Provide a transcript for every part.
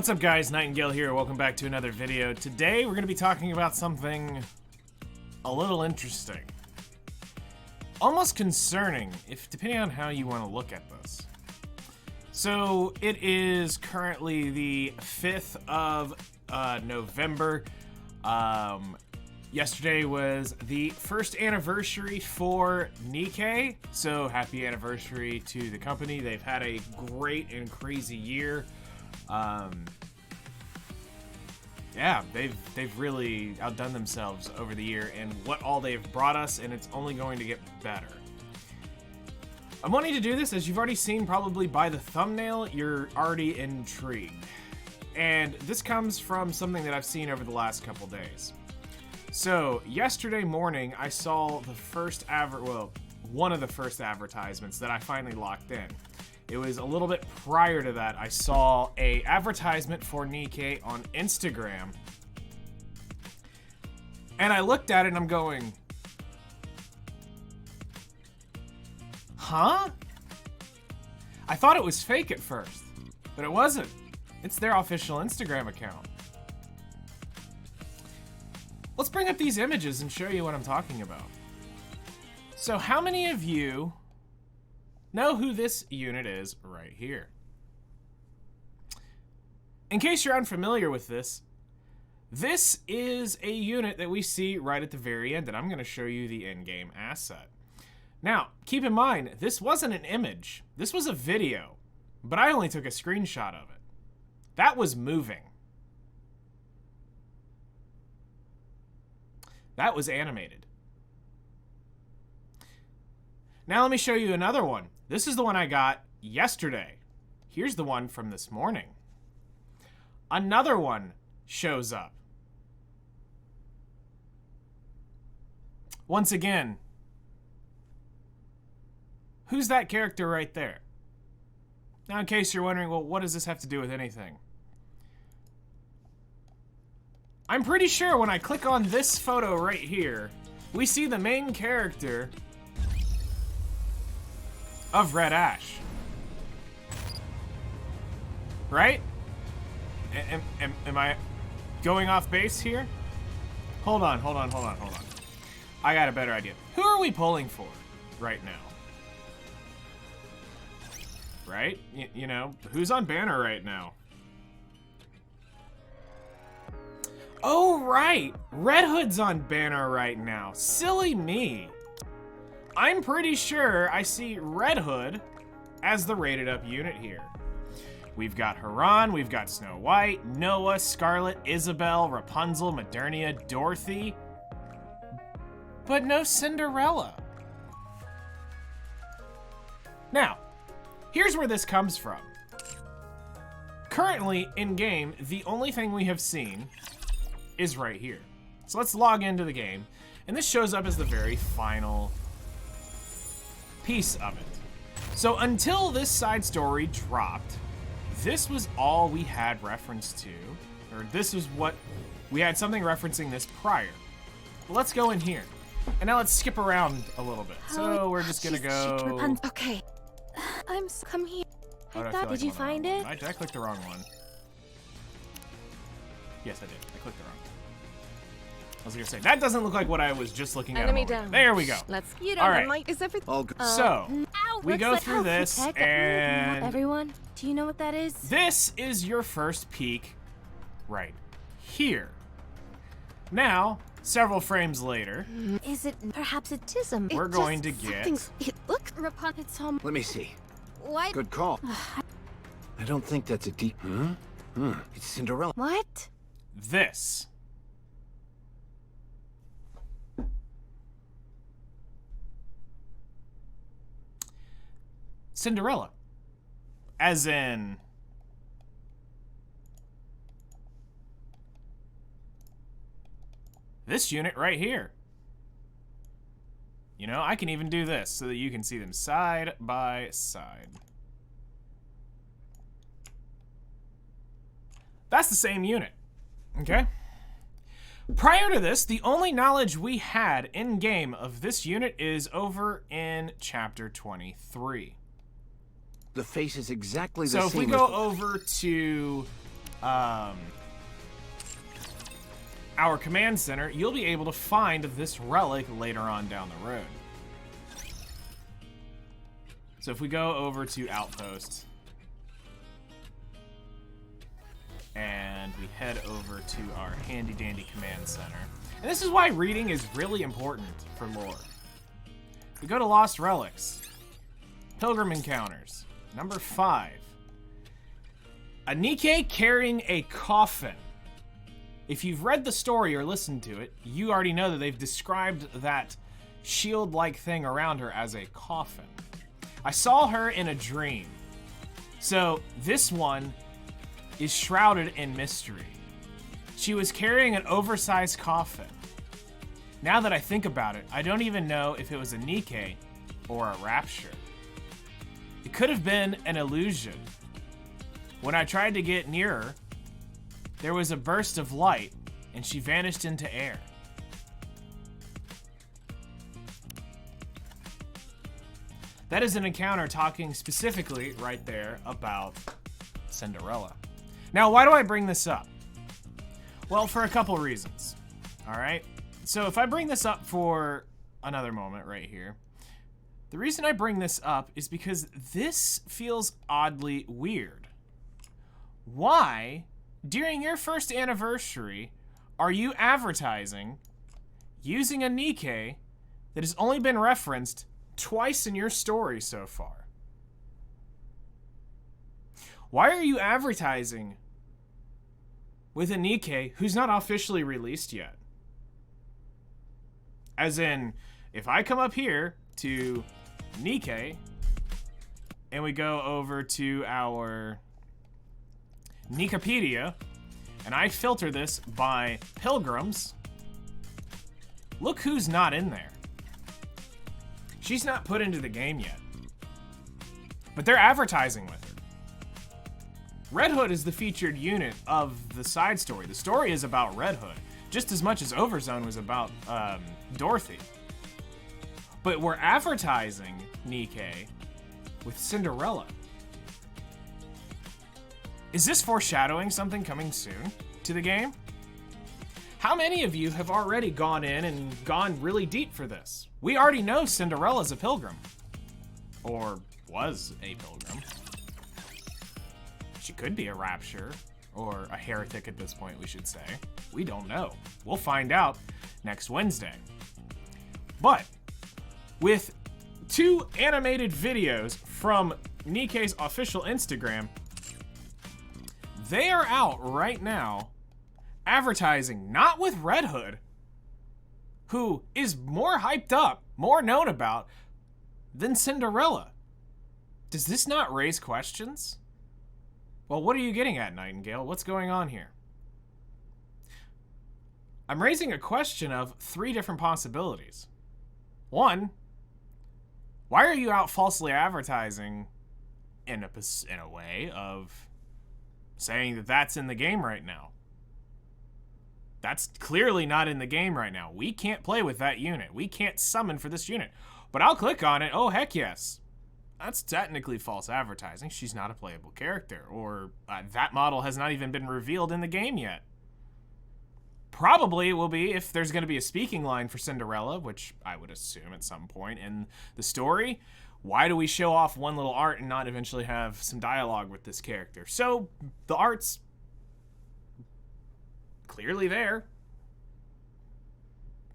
What's up guys, Nightingale here, welcome back to another video. Today we're going to be talking about something a little interesting. Almost concerning, if depending on how you want to look at this. So it is currently the 5th of November. Yesterday was the first anniversary for Nikke, so happy anniversary to the company. They've had a great and crazy year. Yeah, they've really outdone themselves over the year and what all they've brought us, and it's only going to get better. I'm wanting to do this, as you've already seen probably by the thumbnail, you're already intrigued. And this comes from something that I've seen over the last couple days. So, yesterday morning, I saw the first one of the first advertisements that I finally locked in. It was a little bit prior to that. I saw a advertisement for Nikke on Instagram. And I looked at it and I'm going, huh? I thought it was fake at first, but it wasn't. It's their official Instagram account. Let's bring up these images and show you what I'm talking about. So how many of you know who this unit is right here? In case you're unfamiliar with this, this is a unit that we see right at the very end, and I'm going to show you the in-game asset. Now, keep in mind, this wasn't an image. This was a video, but I only took a screenshot of it. That was moving. That was animated. Now let me show you another one. This is the one I got yesterday. Here's the one from this morning. Another one shows up. Once again, who's that character right there? Now, in case you're wondering, well, what does this have to do with anything? I'm pretty sure when I click on this photo right here, we see the main character of Red Ash. Right? Am I going off base here? Hold on. I got a better idea. Who are we pulling for right now? Right? You know, who's on banner right now? Oh, right! Red Hood's on banner right now. Silly me. I'm pretty sure I see Red Hood as the rated up unit here. We've got Haran, we've got Snow White, Noah, Scarlet, Isabel, Rapunzel, Modernia, Dorothy, but no Cinderella. Now, here's where this comes from. Currently, in-game, the only thing we have seen is right here. So let's log into the game, and this shows up as the very final piece of it. So until this side story dropped, this was all we had reference to, or this was what we had something referencing this prior. Well, let's go in here, and now let's skip around a little bit. So we're just gonna go. Okay, come here. Did you find it? I clicked the wrong one. Yes, I did. I clicked the wrong one. I was gonna say, that doesn't look like what I was just looking at. Enemy down. There we go. Let's. All right. Is everything all good? So we go through this, and everyone, do you know what that is? This is your first peek, right here. Now, several frames later, is it perhaps a tism? We're going to get. It looks It's home. Let me see. What? Good call. I don't think that's a deep. It's Cinderella. What? This. Cinderella. As in... this unit right here. You know, I can even do this so that you can see them side by side. That's the same unit. Okay? Prior to this, the only knowledge we had in-game of this unit is over in Chapter 23. The face is exactly the same. So if we same go over to our command center, you'll be able to find this relic later on down the road. So if we go over to Outpost and we head over to our handy dandy command center. And this is why reading is really important for lore. We go to Lost Relics. Pilgrim Encounters. Number 5. A Nikke carrying a coffin. If you've read the story or listened to it, you already know that they've described that shield-like thing around her as a coffin. I saw her in a dream. So this one is shrouded in mystery. She was carrying an oversized coffin. Now that I think about it, I don't even know if it was a Nikke or a rapture. It could have been an illusion. When I tried to get nearer, there was a burst of light and she vanished into air. That is an encounter talking specifically right there about Cinderella. Now, why do I bring this up? Well, for a couple reasons. All right. So if I bring this up for another moment right here, the reason I bring this up is because this feels oddly weird. Why, during your first anniversary, are you advertising using a Nikke that has only been referenced twice in your story so far? Why are you advertising with a Nikke who's not officially released yet? As in, if I come up here to Nikke and we go over to our Nikkepedia and I filter this by pilgrims, look who's not in there. She's not put into the game yet, but they're advertising with her. Red Hood is the featured unit of the side story. The story is about Red Hood, just as much as Overzone was about Dorothy. But we're advertising Nikke with Cinderella. Is this foreshadowing something coming soon to the game? How many of you have already gone in and gone really deep for this? We already know Cinderella's a pilgrim. Or was a pilgrim. She could be a rapture, or a heretic at this point, we should say. We don't know. We'll find out next Wednesday. But with 2 animated videos from Nikke's official Instagram, they are out right now advertising not with Red Hood, who is more hyped up, more known about than Cinderella. Does this not raise questions? Well, what are you getting at, Nightingale? What's going on here? I'm raising a question of 3 different possibilities. 1, why are you out falsely advertising in a way of saying that that's in the game right now? That's clearly not in the game right now. We can't play with that unit. We can't summon for this unit. But I'll click on it. Oh, heck yes. That's technically false advertising. She's not a playable character. Or that model has not even been revealed in the game yet. Probably it will be if there's going to be a speaking line for Cinderella, which I would assume at some point in the story. Why do we show off one little art and not eventually have some dialogue with this character? So the art's clearly there.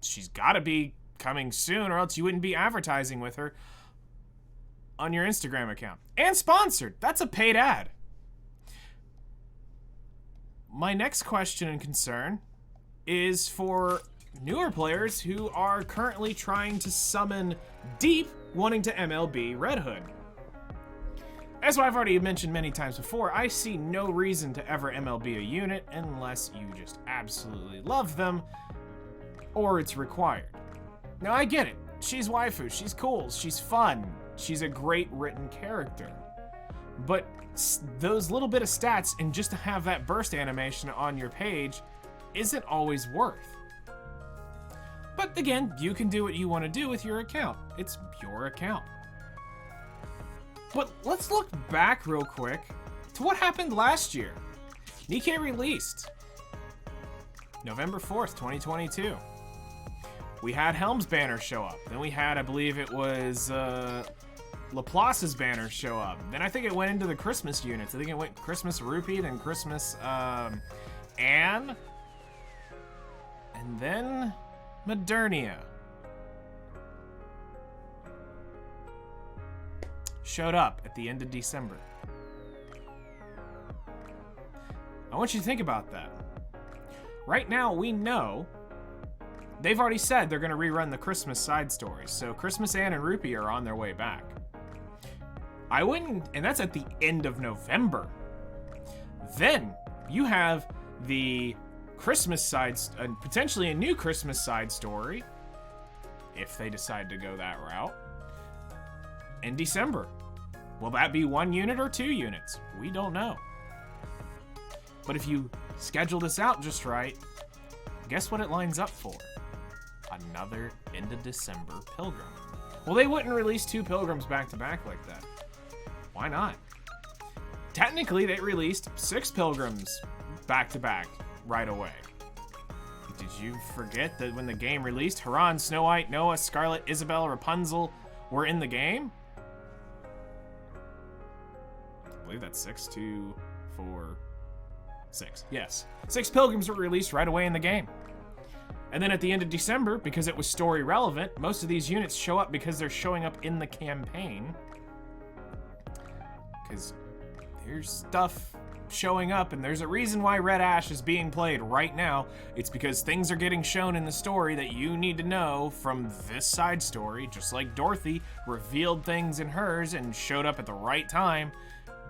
She's got to be coming soon, or else you wouldn't be advertising with her on your Instagram account. And sponsored. That's a paid ad. My next question and concern is for newer players who are currently trying to summon deep, wanting to MLB Red Hood. As I've already mentioned many times before, I see no reason to ever MLB a unit unless you just absolutely love them or it's required. Now I get it. She's waifu, she's cool, she's fun, she's a great written character. But those little bit of stats and just to have that burst animation on your page isn't always worth. But again, you can do what you want to do with your account. It's your account. But let's look back real quick to what happened last year. Nikke released November 4th, 2022. We had Helm's banner show up. Then we had, I believe it was Laplace's banner show up. Then I think it went into the Christmas units. I think it went Christmas Rupee, then Christmas Anne. And then Modernia showed up at the end of December. I want you to think about that. Right now, we know they've already said they're going to rerun the Christmas side stories. So Christmas Anne and Rupee are on their way back. I wouldn't, and that's at the end of November. Then you have the Christmas side, potentially a new Christmas side story, if they decide to go that route, in December. Will that be 1 unit or 2 units? We don't know. But if you schedule this out just right, guess what it lines up for? Another end of December Pilgrim. Well, they wouldn't release 2 Pilgrims back to back like that. Why not? Technically, they released 6 Pilgrims back to back right away. Did you forget that when the game released, Haran, Snow White, Noah, Scarlet, Isabel, Rapunzel were in the game? I believe that's 6, 2, 4, 6. Yes. 6 Pilgrims were released right away in the game. And then at the end of December, because it was story relevant, most of these units show up because they're showing up in the campaign. Because there's stuff showing up, and there's a reason why Red Ash is being played right now. It's because things are getting shown in the story that you need to know from this side story, just like Dorothy revealed things in hers and showed up at the right time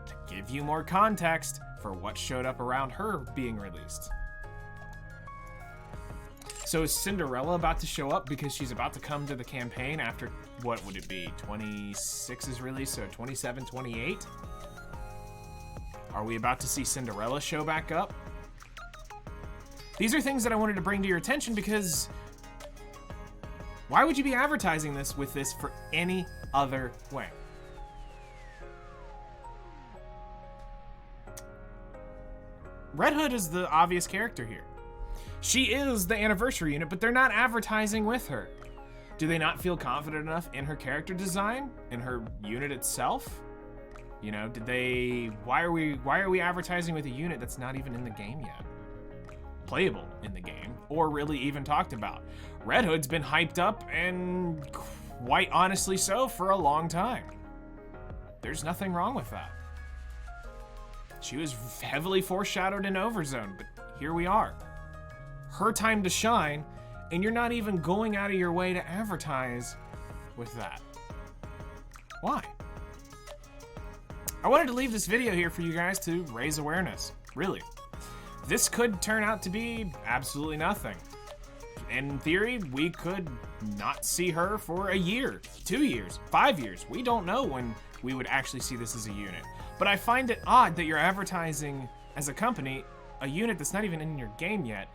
to give you more context for what showed up around her being released. So is Cinderella about to show up because she's about to come to the campaign after, what would it be, 26's release, so 27, 28? Are we about to see Cinderella show back up? These are things that I wanted to bring to your attention because why would you be advertising this with this for any other way? Red Hood is the obvious character here. She is the anniversary unit, but they're not advertising with her. Do they not feel confident enough in her character design, in her unit itself? You know, why are we advertising with a unit that's not even in the game yet? Playable in the game, or really even talked about. Red Hood's been hyped up, and quite honestly so, for a long time. There's nothing wrong with that. She was heavily foreshadowed in Overzone, but here we are. Her time to shine, and you're not even going out of your way to advertise with that. Why? I wanted to leave this video here for you guys to raise awareness. Really. This could turn out to be absolutely nothing. In theory, we could not see her for a year, 2 years, 5 years. We don't know when we would actually see this as a unit. But I find it odd that you're advertising as a company a unit that's not even in your game yet.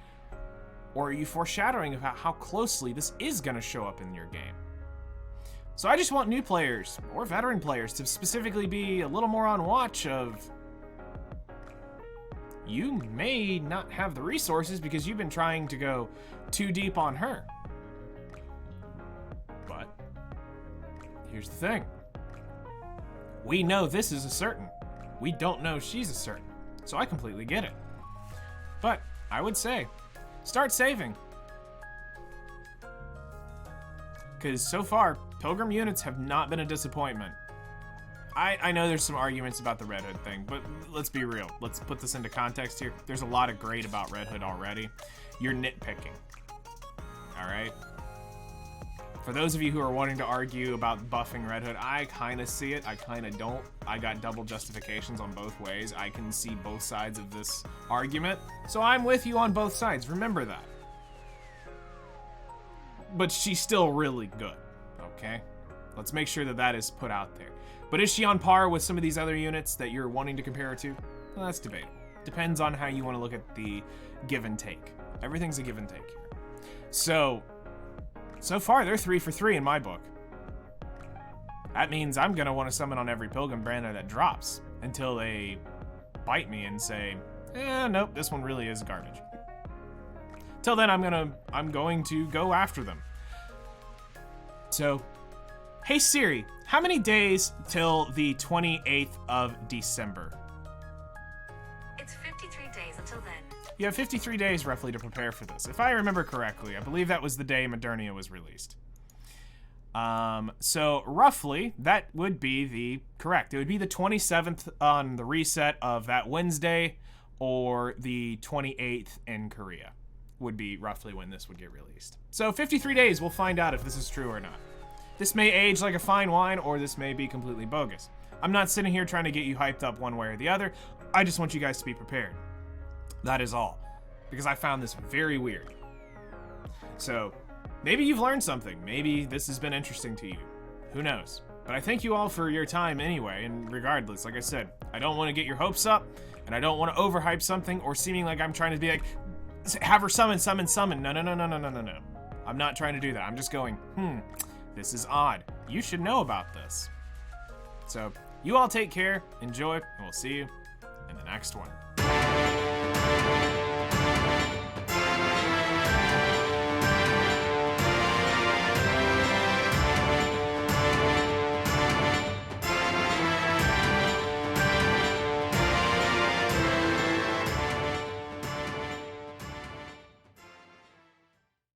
Or are you foreshadowing about how closely this is going to show up in your game? So I just want new players, or veteran players, to specifically be a little more on watch of... You may not have the resources because you've been trying to go too deep on her. But here's the thing. We know this is a certain. We don't know she's a certain. So I completely get it. But I would say, start saving. Because so far, Pilgrim units have not been a disappointment. I know there's some arguments about the Red Hood thing, but let's be real. Let's put this into context here. There's a lot of great about Red Hood already. You're nitpicking. All right? For those of you who are wanting to argue about buffing Red Hood, I kind of see it. I kind of don't. I got double justifications on both ways. I can see both sides of this argument. So I'm with you on both sides. Remember that. But she's still really good, okay? Let's make sure that that is put out there. But is she on par with some of these other units that you're wanting to compare her to? Well, that's debatable. Depends on how you want to look at the give and take. Everything's a give and take here. So far, they're 3 for 3 in my book. That means I'm going to want to summon on every Pilgrim banner that drops until they bite me and say, Nope, this one really is garbage. Till then, I'm going to go after them. So, hey Siri, how many days till the 28th of December? It's 53 days until then. You have 53 days roughly to prepare for this. If I remember correctly, I believe that was the day Modernia was released. So roughly, that would be correct. It would be the 27th on the reset of that Wednesday, or the 28th in Korea would be roughly when this would get released. So 53 days, we'll find out if this is true or not. This may age like a fine wine, or this may be completely bogus. I'm not sitting here trying to get you hyped up one way or the other. I just want you guys to be prepared. That is all. Because I found this very weird. So, maybe you've learned something. Maybe this has been interesting to you. Who knows? But I thank you all for your time anyway, and regardless, like I said, I don't want to get your hopes up, and I don't want to overhype something or seeming like I'm trying to be like, have her summon. No. I'm not trying to do that. I'm just going, this is odd. You should know about this. So, you all take care, enjoy, and we'll see you in the next one.